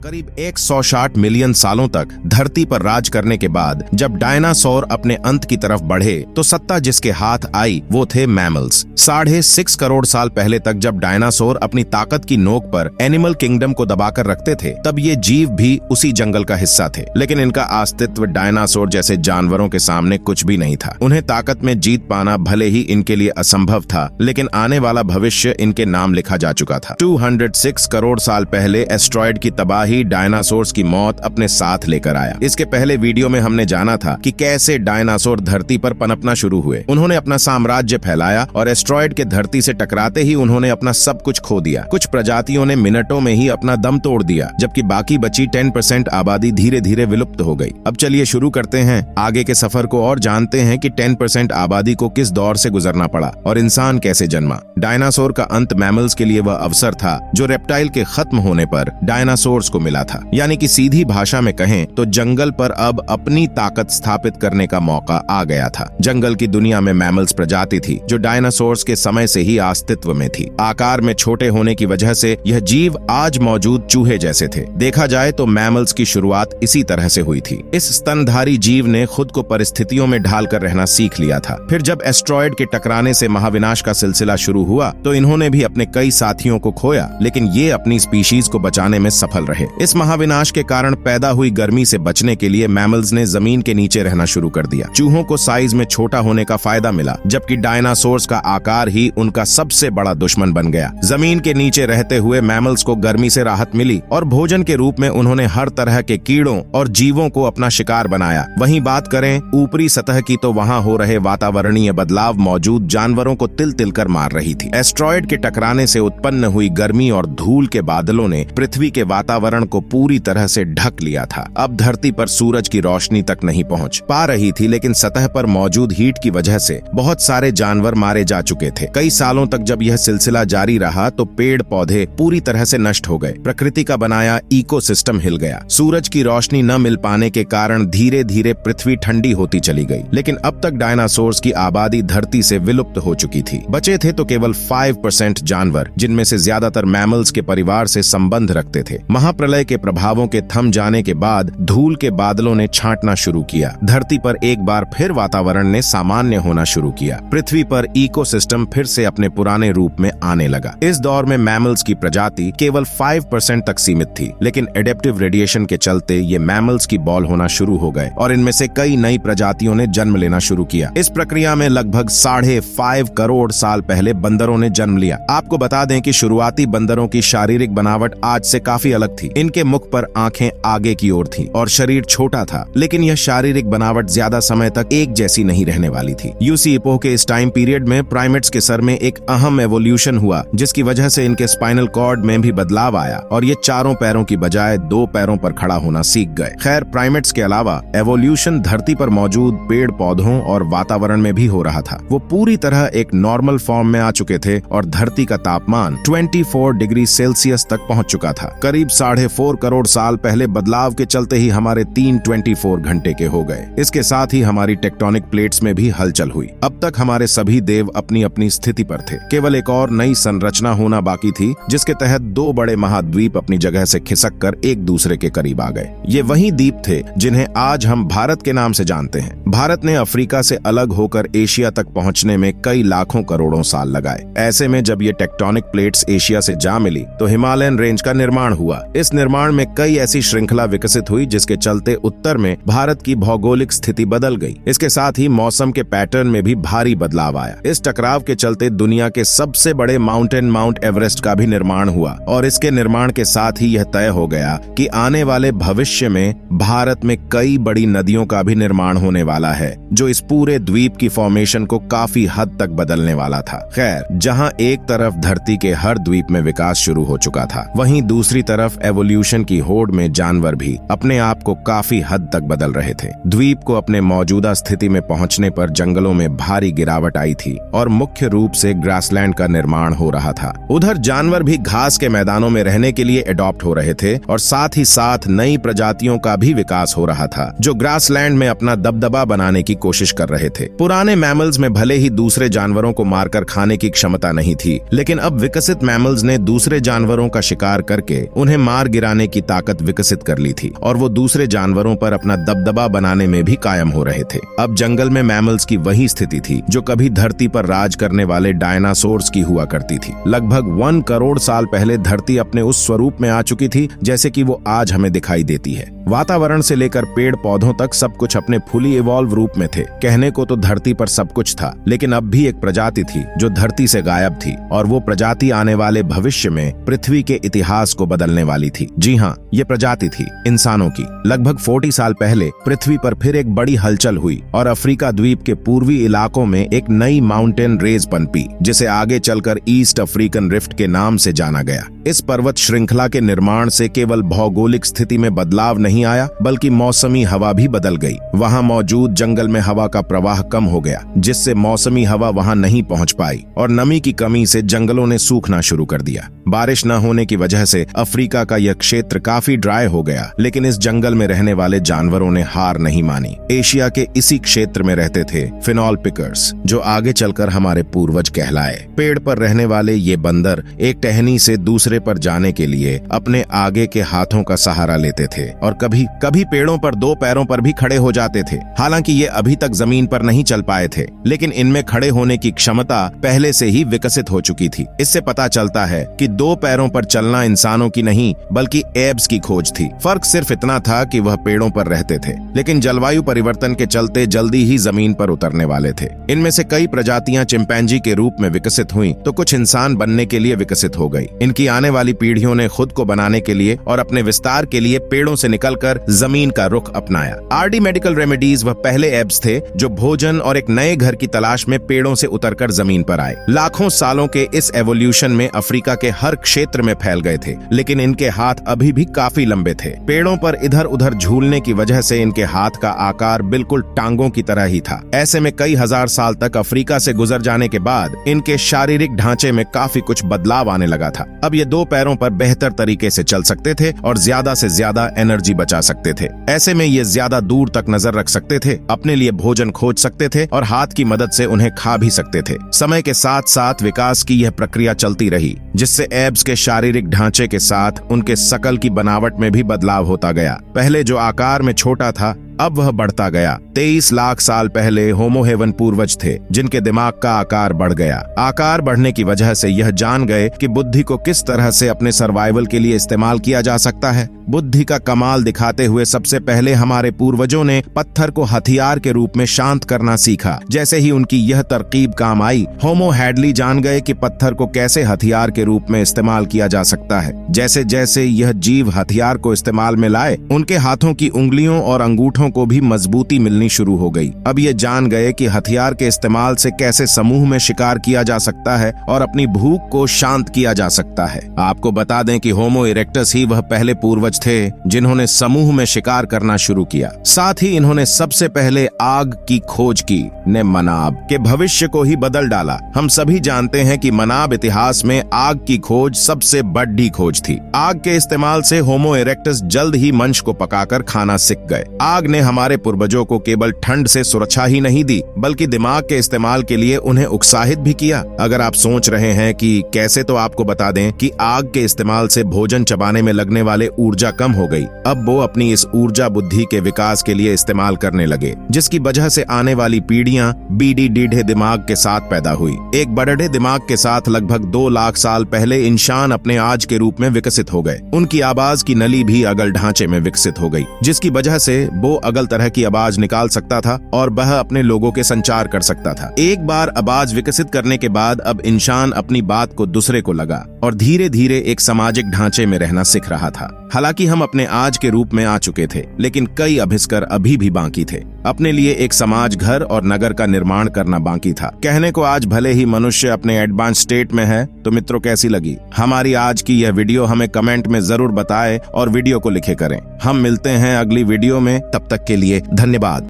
करीब 160 मिलियन सालों तक धरती पर राज करने के बाद जब डायनासोर अपने अंत की तरफ बढ़े तो सत्ता जिसके हाथ आई वो थे मैमल्स। 6.5 करोड़ साल पहले तक जब डायनासोर अपनी ताकत की नोक पर एनिमल किंगडम को दबाकर रखते थे तब ये जीव भी उसी जंगल का हिस्सा थे, लेकिन इनका अस्तित्व डायनासोर जैसे जानवरों के सामने कुछ भी नहीं था। उन्हें ताकत में जीत पाना भले ही इनके लिए असंभव था, लेकिन आने वाला भविष्य इनके नाम लिखा जा चुका था। 206 करोड़ साल पहले एस्ट्रॉयड की तबाही डायनासोर्स की मौत अपने साथ लेकर आया। इसके पहले वीडियो में हमने जाना था कि कैसे डायनासोर धरती पर पनपना शुरू हुए। उन्होंने अपना साम्राज्य फैलाया और एस्ट्रॉयड के धरती से टकराते ही उन्होंने अपना सब कुछ खो दिया। कुछ प्रजातियों ने मिनटों में ही अपना दम तोड़ दिया, जबकि बाकी बची 10% आबादी धीरे धीरे विलुप्त हो गई। अब चलिए शुरू करते हैं आगे के सफर को और जानते हैं कि 10% आबादी को किस दौर से गुजरना पड़ा और इंसान कैसे जन्मा। डायनासोर का अंत मैमल्स के लिए वह अवसर था जो रेप्टाइल के खत्म होने पर डायनासोर्स को मिला था। यानी कि सीधी भाषा में कहें तो जंगल पर अब अपनी ताकत स्थापित करने का मौका आ गया था। जंगल की दुनिया में मैमल्स प्रजाति थी जो डायनासोर्स के समय से ही अस्तित्व में थी। आकार में छोटे होने की वजह से यह जीव आज मौजूद चूहे जैसे थे। देखा जाए तो मैमल्स की शुरुआत इसी तरह से हुई थी। इस स्तनधारी जीव ने खुद को परिस्थितियों में ढालकर रहना सीख लिया था। फिर जब एस्ट्रॉयड के टकराने से महाविनाश का सिलसिला शुरू हुआ तो इन्होंने भी अपने कई साथियों को खोया, लेकिन ये अपनी स्पीशीज को बचाने में सफल रहे। इस महाविनाश के कारण पैदा हुई गर्मी से बचने के लिए मैमल्स ने जमीन के नीचे रहना शुरू कर दिया। चूहों को साइज में छोटा होने का फायदा मिला, जबकि डायनासोर्स का आकार ही उनका सबसे बड़ा दुश्मन बन गया। जमीन के नीचे रहते हुए मैमल्स को गर्मी से राहत मिली और भोजन के रूप में उन्होंने हर तरह के कीड़ों और जीवों को अपना शिकार बनाया। वहीं बात करें ऊपरी सतह की तो वहां हो रहे वातावरणीय बदलाव मौजूद जानवरों को तिल तिल कर मार रही थी। एस्ट्रॉयड के टकराने से उत्पन्न हुई गर्मी और धूल के बादलों ने पृथ्वी के वातावरण को पूरी तरह से ढक लिया था। अब धरती पर सूरज की रोशनी तक नहीं पहुंच पा रही थी, लेकिन सतह पर मौजूद हीट की वजह से बहुत सारे जानवर मारे जा चुके थे। कई सालों तक जब यह सिलसिला जारी रहा तो पेड़ पौधे पूरी तरह से नष्ट हो गए। प्रकृति का बनाया इकोसिस्टम हिल गया। सूरज की रोशनी न मिल पाने के कारण धीरे धीरे पृथ्वी ठंडी होती चली गई। लेकिन अब तक डायनासोर्स की आबादी धरती से विलुप्त हो चुकी थी। बचे थे तो केवल 5% जानवर, जिनमें से ज्यादातर मैमल्स के परिवार से संबंध रखते थे। महाप्रलय के प्रभावों के थम जाने के बाद धूल के बादलों ने छांटना शुरू किया। धरती पर एक बार फिर वातावरण ने सामान्य होना शुरू किया। पृथ्वी पर इकोसिस्टम फिर से अपने पुराने रूप में आने लगा। इस दौर में मैमल्स की प्रजाति केवल 5% तक सीमित थी, लेकिन एडेप्टिव रेडिएशन के चलते ये मैमल्स की बॉल होना शुरू हो गए और इनमें से कई नई प्रजातियों ने जन्म लेना शुरू किया। इस प्रक्रिया में लगभग 5.5 करोड़ साल पहले बंदरों ने जन्म लिया। आपको बता दें कि शुरुआती बंदरों की शारीरिक बनावट आज से काफी अलग थी। इनके मुख पर आंखें आगे की ओर थी और शरीर छोटा था, लेकिन यह शारीरिक बनावट ज्यादा समय तक एक जैसी नहीं रहने वाली थी। यूसी इपोह के इस टाइम पीरियड में प्राइमेट्स के सर में एक अहम एवोल्यूशन हुआ, जिसकी वजह से इनके स्पाइनल कॉर्ड में भी बदलाव आया और ये 4 पैरों की बजाय 2 पैरों पर खड़ा होना सीख गए। खैर, प्राइमेट्स के अलावा एवोल्यूशन धरती पर मौजूद पेड़ पौधों और वातावरण में भी हो रहा था। वो पूरी तरह एक नॉर्मल फॉर्म में आ चुके थे और धरती का तापमान 24 डिग्री सेल्सियस तक पहुंच चुका था। करीब 4.5 करोड़ साल पहले बदलाव के चलते ही हमारे 24 घंटे के हो गए। इसके साथ ही हमारी टेक्टोनिक प्लेट्स में भी हलचल हुई। अब तक हमारे सभी देव अपनी अपनी स्थिति पर थे। केवल एक और नई संरचना होना बाकी थी, जिसके तहत 2 बड़े महाद्वीप अपनी जगह से खिसक कर एक दूसरे के करीब आ गए। ये वही द्वीप थे जिन्हें आज हम भारत के नाम से जानते हैं। भारत ने अफ्रीका से अलग होकर एशिया तक पहुंचने में कई लाखों करोड़ों साल लगाए। ऐसे में जब ये टेक्टोनिक प्लेट्स एशिया से जा मिली तो हिमालयन रेंज का निर्माण हुआ। इस निर्माण में कई ऐसी श्रृंखला विकसित हुई जिसके चलते उत्तर में भारत की भौगोलिक स्थिति बदल गई। इसके साथ ही मौसम के पैटर्न में भी भारी बदलाव आया। इस टकराव के चलते दुनिया के सबसे बड़े माउंटेन माउंट एवरेस्ट का भी निर्माण हुआ और इसके निर्माण के साथ ही यह तय हो गया कि आने वाले भविष्य में भारत में कई बड़ी नदियों का भी निर्माण होने वाला है, जो इस पूरे द्वीप की फॉर्मेशन को काफी हद तक बदलने वाला था। खैर, जहां एक तरफ धरती के हर द्वीप में विकास शुरू हो चुका था, वहीं दूसरी तरफ एवोल्यूशन की होड़ में जानवर भी अपने आप को काफी हद तक बदल रहे थे। द्वीप को अपने मौजूदा स्थिति में पहुंचने पर जंगलों में भारी गिरावट आई थी और मुख्य रूप से ग्रासलैंड का निर्माण हो रहा था। उधर जानवर भी घास के मैदानों में रहने के लिए एडॉप्ट हो रहे थे और साथ ही साथ नई प्रजातियों का भी विकास हो रहा था, जो ग्रासलैंड में अपना दबदबा बनाने की कोशिश कर रहे थे। पुराने मैमल्स में भले ही दूसरे जानवरों को मारकर खाने की क्षमता नहीं थी, लेकिन अब विकसित मैमल्स ने दूसरे जानवरों का शिकार करके उन्हें मार गिराने की ताकत विकसित कर ली थी और वो दूसरे जानवरों पर अपना दबदबा बनाने में भी कायम हो रहे थे। अब जंगल में मैमल्स की वही स्थिति थी जो कभी धरती पर राज करने वाले डायनासोर्स की हुआ करती थी। लगभग 1 करोड़ साल पहले धरती अपने उस स्वरूप में आ चुकी थी जैसे कि वो आज हमें दिखाई देती है। वातावरण से लेकर पेड़ पौधों तक सब कुछ अपने फुली इवॉल्व रूप में थे। कहने को तो धरती पर सब कुछ था, लेकिन अब भी एक प्रजाति थी जो धरती से गायब थी, और वो प्रजाति आने वाले भविष्य में पृथ्वी के इतिहास को बदलने वाली थी। जी हाँ, ये प्रजाति थी इंसानों की। लगभग 40 साल पहले पृथ्वी पर फिर एक बड़ी हलचल हुई और अफ्रीका द्वीप के पूर्वी इलाकों में एक नई माउंटेन रेंज पनपी, जिसे आगे चलकर ईस्ट अफ्रीकन रिफ्ट के नाम से जाना गया। इस पर्वत श्रृंखला के निर्माण से केवल भौगोलिक स्थिति में बदलाव नहीं आया, बल्कि मौसमी हवा भी बदल गई। वहां मौजूद जंगल में हवा का प्रवाह कम हो गया, जिससे मौसमी हवा वहां नहीं पहुंच पाई, और नमी की कमी से जंगलों ने सूखना शुरू कर दिया। बारिश न होने की वजह से अफ्रीका का यह क्षेत्र काफी ड्राई हो गया, लेकिन इस जंगल में रहने वाले जानवरों ने हार नहीं मानी। एशिया के इसी क्षेत्र में रहते थे फिनॉल पिकर्स, जो आगे चलकर हमारे पूर्वज कहलाए। पेड़ पर रहने वाले ये बंदर एक टहनी से दूसरे पर जाने के लिए अपने आगे के हाथों का सहारा लेते थे और कभी कभी पेड़ों पर 2 पैरों पर भी खड़े हो जाते थे। हालांकि ये अभी तक जमीन पर नहीं चल पाए थे, लेकिन इनमें खड़े होने की क्षमता पहले से ही विकसित हो चुकी थी। इससे पता चलता है कि 2 पैरों पर चलना इंसानों की नहीं बल्कि एब्स की खोज थी। फर्क सिर्फ इतना था कि वह पेड़ों पर रहते थे, लेकिन जलवायु परिवर्तन के चलते जल्दी ही जमीन पर उतरने वाले थे। इनमें से कई प्रजातियां चिंपैंजी के रूप में विकसित हुई तो कुछ इंसान बनने के लिए विकसित हो गई। इनकी आने वाली पीढ़ियों ने खुद को बनाने के लिए और अपने विस्तार के लिए पेड़ों से निकलकर जमीन का रुख अपनाया। आरडी मेडिकल रेमेडीज वह पहले एब्स थे जो भोजन और एक नए घर की तलाश में पेड़ों से उतरकर जमीन पर आए। लाखों सालों के इस एवोल्यूशन में अफ्रीका के हर क्षेत्र में फैल गए थे, लेकिन इनके हाथ अभी भी काफी लंबे थे। पेड़ों पर इधर उधर झूलने की वजह से इनके हाथ का आकार बिल्कुल टांगों की तरह ही था। ऐसे में कई हजार साल तक अफ्रीका से गुजर जाने के बाद इनके शारीरिक ढांचे में काफी कुछ बदलाव आने लगा था। अब ये 2 पैरों पर बेहतर तरीके से चल सकते थे और ज्यादा से ज्यादा एनर्जी बचा सकते थे। ऐसे में ये ज्यादा दूर तक नजर रख सकते थे, अपने लिए भोजन खोज सकते थे और हाथ की मदद से उन्हें खा भी सकते थे। समय के साथ साथ विकास की यह प्रक्रिया चलती रही, जिससे एब्स के शारीरिक ढांचे के साथ उनके शकल की बनावट में भी बदलाव होता गया। पहले जो आकार में छोटा था, अब वह बढ़ता गया। 23 लाख साल पहले होमो हेवन पूर्वज थे, जिनके दिमाग का आकार बढ़ गया। आकार बढ़ने की वजह से यह जान गए कि बुद्धि को किस तरह से अपने सर्वाइवल के लिए इस्तेमाल किया जा सकता है। बुद्धि का कमाल दिखाते हुए सबसे पहले हमारे पूर्वजों ने पत्थर को हथियार के रूप में शांत करना सीखा। जैसे ही उनकी यह तरकीब काम आई, होमो हैडली जान गए कि पत्थर को कैसे हथियार के रूप में इस्तेमाल किया जा सकता है। जैसे जैसे यह जीव हथियार को इस्तेमाल में लाए, उनके हाथों की उंगलियों और अंगूठों को भी मजबूती मिलनी शुरू हो गई। अब ये जान गए कि हथियार के इस्तेमाल से कैसे समूह में शिकार किया जा सकता है और अपनी भूख को शांत किया जा सकता है। आपको बता दें कि होमो इरेक्टस ही वह पहले पूर्वज थे जिन्होंने समूह में शिकार करना शुरू किया। साथ ही इन्होंने सबसे पहले आग की खोज की ने मनाब के भविष्य को ही बदल डाला। हम सभी जानते हैं कि मनाब इतिहास में आग की खोज सबसे बड़ी खोज थी। आग के इस्तेमाल से होमो इरेक्टस जल्द ही मंच को पकाकर खाना सीख गए। आग ने हमारे पूर्वजों को केवल ठंड से सुरक्षा ही नहीं दी, बल्कि दिमाग के इस्तेमाल के लिए उन्हें उत्साहित भी किया। अगर आप सोच रहे हैं कि कैसे, तो आपको बता दें कि आग के इस्तेमाल से भोजन चबाने में लगने वाले ऊर्जा कम हो गई। अब वो अपनी इस ऊर्जा बुद्धि के विकास के लिए इस्तेमाल करने लगे, जिसकी वजह से आने वाली पीढ़ियां बीडी डीढ़े दिमाग के साथ पैदा हुई। एक बड़े दिमाग के साथ लगभग 2 लाख साल पहले इंसान अपने आज के रूप में विकसित हो गए। उनकी आवाज की नली भी अगल ढांचे में विकसित हो गई, जिसकी वजह से वो अगल तरह की आवाज निकाल सकता था और वह अपने लोगों के संचार कर सकता था। एक बार आवाज विकसित करने के बाद अब इंसान अपनी बात को दूसरे को लगा और धीरे धीरे एक सामाजिक ढांचे में रहना सीख रहा था। हालांकि हम अपने आज के रूप में आ चुके थे, लेकिन कई आविष्कार अभी भी बाकी थे। अपने लिए एक समाज, घर और नगर का निर्माण करना बाकी था। कहने को आज भले ही मनुष्य अपने एडवांस स्टेट में है, तो मित्रों कैसी लगी हमारी आज की यह वीडियो? हमें कमेंट में जरूर बताएं और वीडियो को लिखे करें। हम मिलते हैं अगली वीडियो में, तब तक के लिए धन्यवाद।